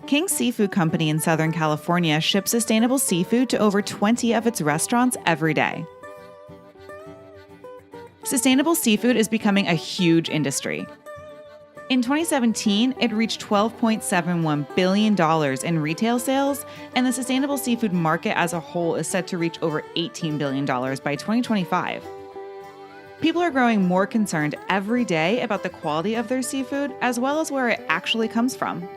King's Seafood Company in Southern California ships sustainable seafood to over 20 of its restaurants every day. Sustainable seafood is becoming a huge industry. In 2017, it reached $12.71 billion in retail sales, and the sustainable seafood market as a whole is set to reach over $18 billion by 2025. People are growing more concerned every day about the quality of their seafood, as well as where it actually comes from.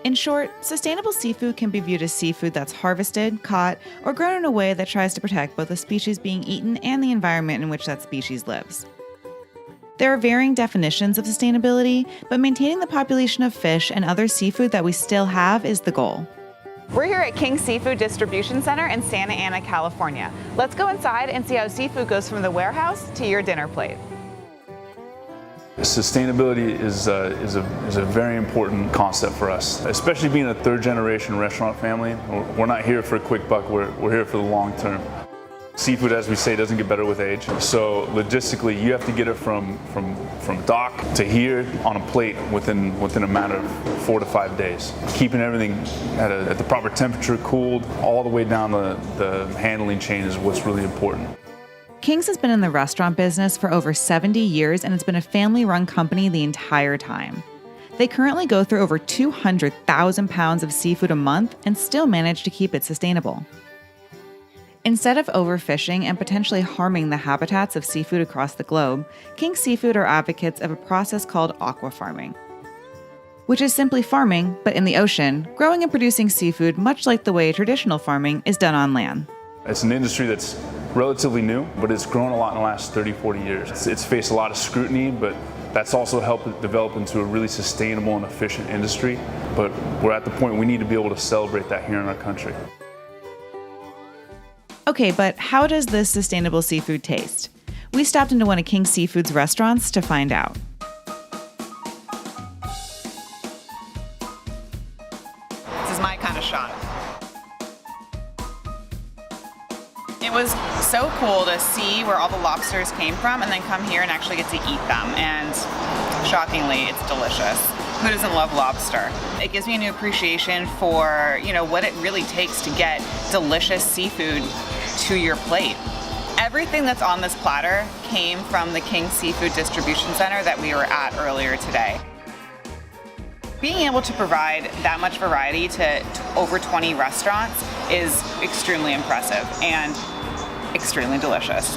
In short, sustainable seafood can be viewed as seafood that's harvested, caught, or grown in a way that tries to protect both the species being eaten and the environment in which that species lives. There are varying definitions of sustainability, but maintaining the population of fish and other seafood that we still have is the goal. We're here at King's Seafood Distribution Center in Santa Ana, California. Let's go inside and see how seafood goes from the warehouse to your dinner plate. Sustainability is a very important concept for us, especially being a third-generation restaurant family. We're not here for a quick buck, we're here for the long term. Seafood, as we say, doesn't get better with age. So logistically, you have to get it from dock to here on a plate within a matter of 4 to 5 days. Keeping everything at the proper temperature, cooled, all the way down the handling chain is what's really important. King's has been in the restaurant business for over 70 years, and it's been a family-run company the entire time. They currently go through over 200,000 pounds of seafood a month and still manage to keep it sustainable. Instead of overfishing and potentially harming the habitats of seafood across the globe, King's Seafood are advocates of a process called aqua farming, which is simply farming, but in the ocean, growing and producing seafood much like the way traditional farming is done on land. It's an industry that's relatively new, but it's grown a lot in the last 30, 40 years. It's faced a lot of scrutiny, but that's also helped it develop into a really sustainable and efficient industry. But we're at the point we need to be able to celebrate that here in our country. Okay, but how does this sustainable seafood taste? We stopped into one of King's Seafood's restaurants to find out. This is my kind of shot. It was so cool to see where all the lobsters came from and then come here and actually get to eat them. And shockingly, it's delicious. Who doesn't love lobster? It gives me a new appreciation for, what it really takes to get delicious seafood to your plate. Everything that's on this platter came from the King's Seafood Distribution Center that we were at earlier today. Being able to provide that much variety to over 20 restaurants is extremely impressive and extremely delicious.